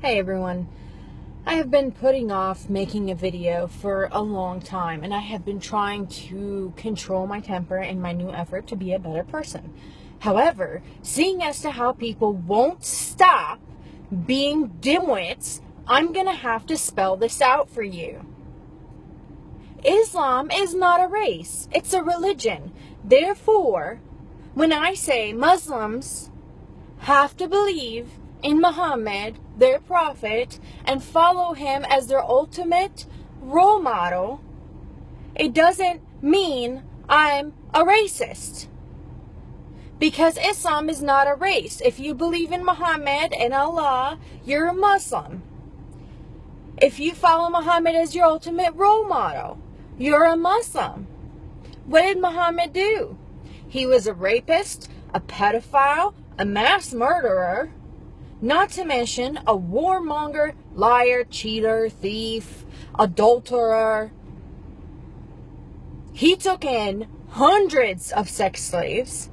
Hey everyone, I have been putting off making a video for a long time, and I have been trying to control my temper in my new effort to be a better person. However, seeing as to how people won't stop being dimwits, I'm gonna have to spell this out for you. Islam is not a race, it's a religion. Therefore, when I say Muslims have to believe in Muhammad, their prophet, and follow him as their ultimate role model, it doesn't mean I'm a racist. Because Islam is not a race. If you believe in Muhammad and Allah, you're a Muslim. If you follow Muhammad as your ultimate role model, you're a Muslim. What did Muhammad do? He was a rapist, a pedophile, a mass murderer, not to mention a warmonger, liar, cheater, thief, adulterer. He took in hundreds of sex slaves,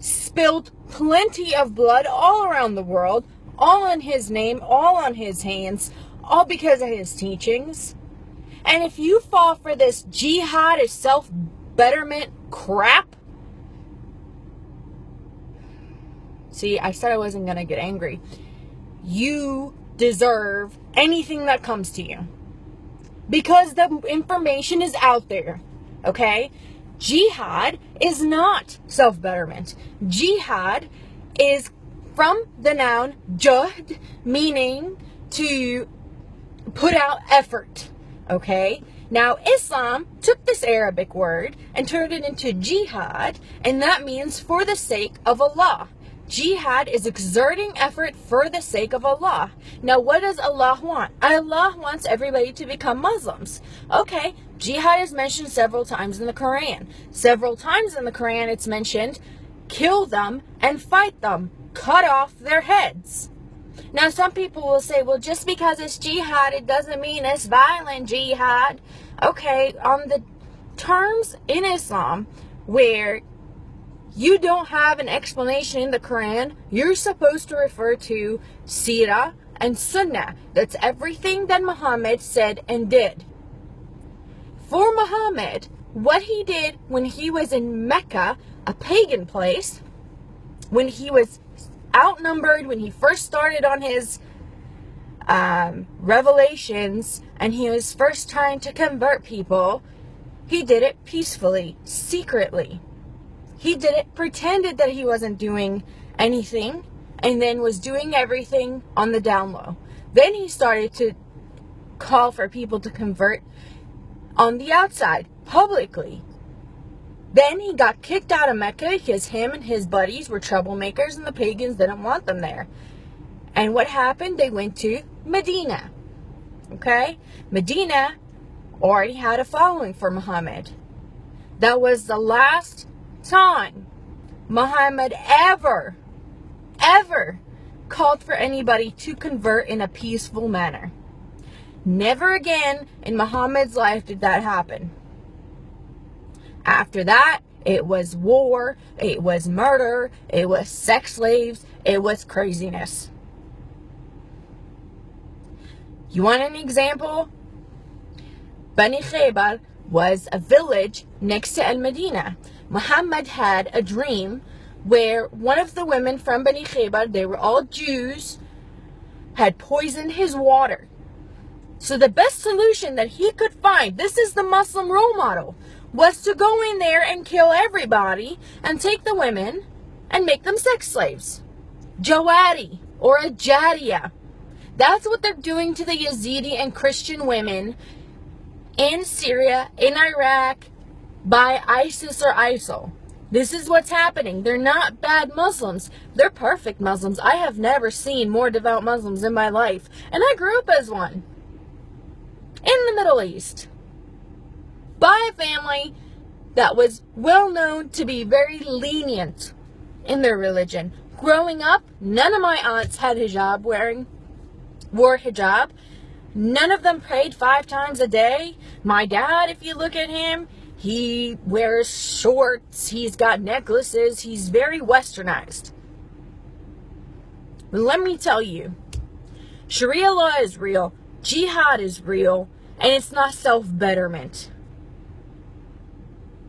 spilled plenty of blood all around the world, all in his name, all on his hands, all because of his teachings. And if you fall for this jihad is self-betterment crap, see, I said I wasn't going to get angry. You deserve anything that comes to you. Because the information is out there. Okay? Jihad is not self-betterment. Jihad is from the noun juhd, meaning to put out effort. Okay? Now, Islam took this Arabic word and turned it into jihad, and that means for the sake of Allah. Jihad is exerting effort for the sake of Allah. Now, what does Allah want? Allah wants everybody to become Muslims. Okay, jihad is mentioned several times in the Quran. Several times in the Quran it's mentioned, kill them and fight them. Cut off their heads. Now, some people will say, well, just because it's jihad, it doesn't mean it's violent jihad. Okay, on the terms in Islam where you don't have an explanation in the Quran, you're supposed to refer to Sirah and Sunnah. That's everything that Muhammad said and did. For Muhammad, what he did when he was in Mecca, a pagan place, when he was outnumbered, when he first started on his revelations and he was first trying to convert people, he did it peacefully, secretly. He did it, pretended that he wasn't doing anything, and then was doing everything on the down low. Then he started to call for people to convert on the outside, publicly. Then he got kicked out of Mecca because him and his buddies were troublemakers and the pagans didn't want them there. And what happened? They went to Medina. Okay? Medina already had a following for Muhammad. That was the last time Muhammad ever called for anybody to convert in a peaceful manner. Never again in Muhammad's life did that happen. After that, it was war, it was murder, it was sex slaves, it was craziness. You want an example? Bani Khaybar was a village next to Al-Medina. Muhammad had a dream where one of the women from Bani Khaybar, they were all Jews, had poisoned his water. So the best solution that he could find, this is the Muslim role model, was to go in there and kill everybody and take the women and make them sex slaves. Jawari or a Jariya. That's what they're doing to the Yazidi and Christian women in Syria, in Iraq, by ISIS or ISIL. This is what's happening. They're not bad Muslims. They're perfect Muslims. I have never seen more devout Muslims in my life. And I grew up as one. In the Middle East. By a family that was well known to be very lenient in their religion. Growing up, none of my aunts had wore hijab. None of them prayed 5 times a day. My dad, if you look at him, he wears shorts, he's got necklaces, he's very westernized. Let me tell you, Sharia law is real. Jihad is real. And it's not self-betterment.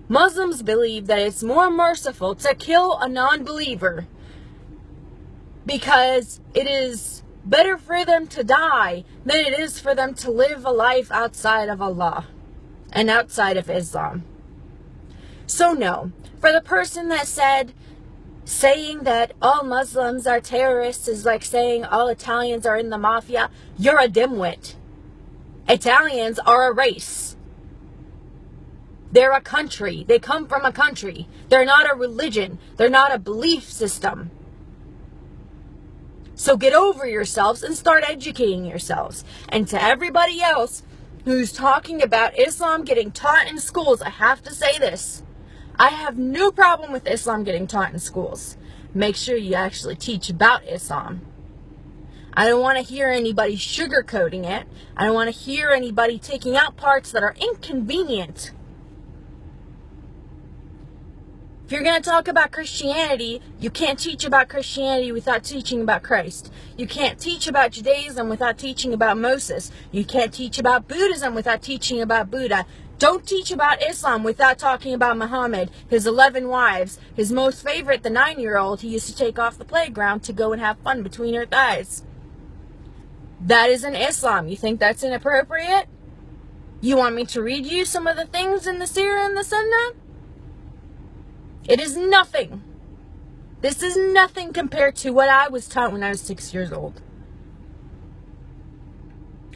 Muslims believe that it's more merciful to kill a non-believer because it is better for them to die than it is for them to live a life outside of Allah and outside of Islam. So no, for the person that said saying that all Muslims are terrorists is like saying all Italians are in the mafia, you're a dimwit. Italians are a race. They're a country. They come from a country. They're not a religion. They're not a belief system. So get over yourselves and start educating yourselves. And to everybody else who's talking about Islam getting taught in schools, I have to say this. I have no problem with Islam getting taught in schools. Make sure you actually teach about Islam. I don't want to hear anybody sugarcoating it. I don't want to hear anybody taking out parts that are inconvenient. If you're going to talk about Christianity, you can't teach about Christianity without teaching about Christ. You can't teach about Judaism without teaching about Moses. You can't teach about Buddhism without teaching about Buddha. Don't teach about Islam without talking about Muhammad, his 11 wives, his most favorite, the 9-year-old he used to take off the playground to go and have fun between her thighs. That isn't Islam. You think that's inappropriate? You want me to read you some of the things in the Sirah and the Sunnah? It is nothing. This is nothing compared to what I was taught when I was 6 years old.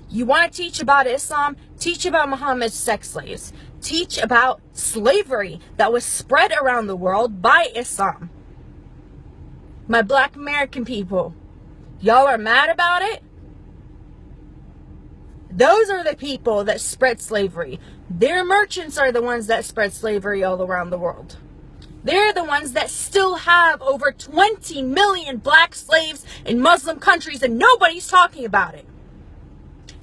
You want to teach about Islam? Teach about Muhammad's sex slaves. Teach about slavery that was spread around the world by Islam. My black American people, y'all are mad about it? Those are the people that spread slavery. Their merchants are the ones that spread slavery all around the world. They're the ones that still have over 20 million black slaves in Muslim countries and nobody's talking about it.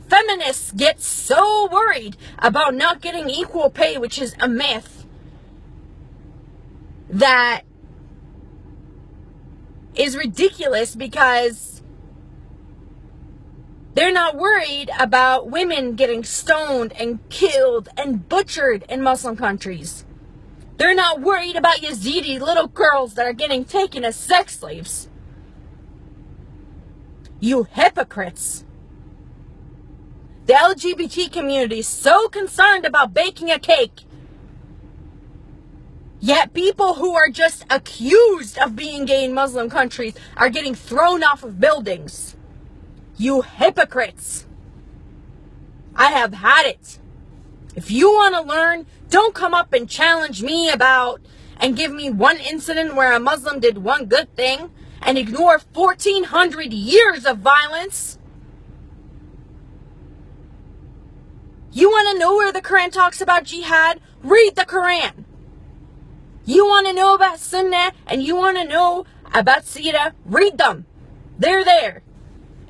Feminists get so worried about not getting equal pay, which is a myth, that is ridiculous because they're not worried about women getting stoned and killed and butchered in Muslim countries. They're not worried about Yazidi little girls that are getting taken as sex slaves. You hypocrites. The LGBT community is so concerned about baking a cake. Yet people who are just accused of being gay in Muslim countries are getting thrown off of buildings. You hypocrites. I have had it. If you want to learn, don't come up and challenge me about and give me one incident where a Muslim did one good thing and ignore 1,400 years of violence. You want to know where the Quran talks about jihad? Read the Quran. You want to know about Sunnah and you want to know about Sirah? Read them. They're there.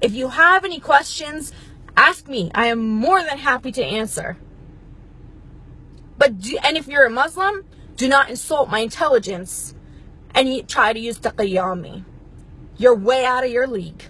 If you have any questions, ask me. I am more than happy to answer. And if you're a Muslim, do not insult my intelligence and try to use taqiyya on me. You're way out of your league.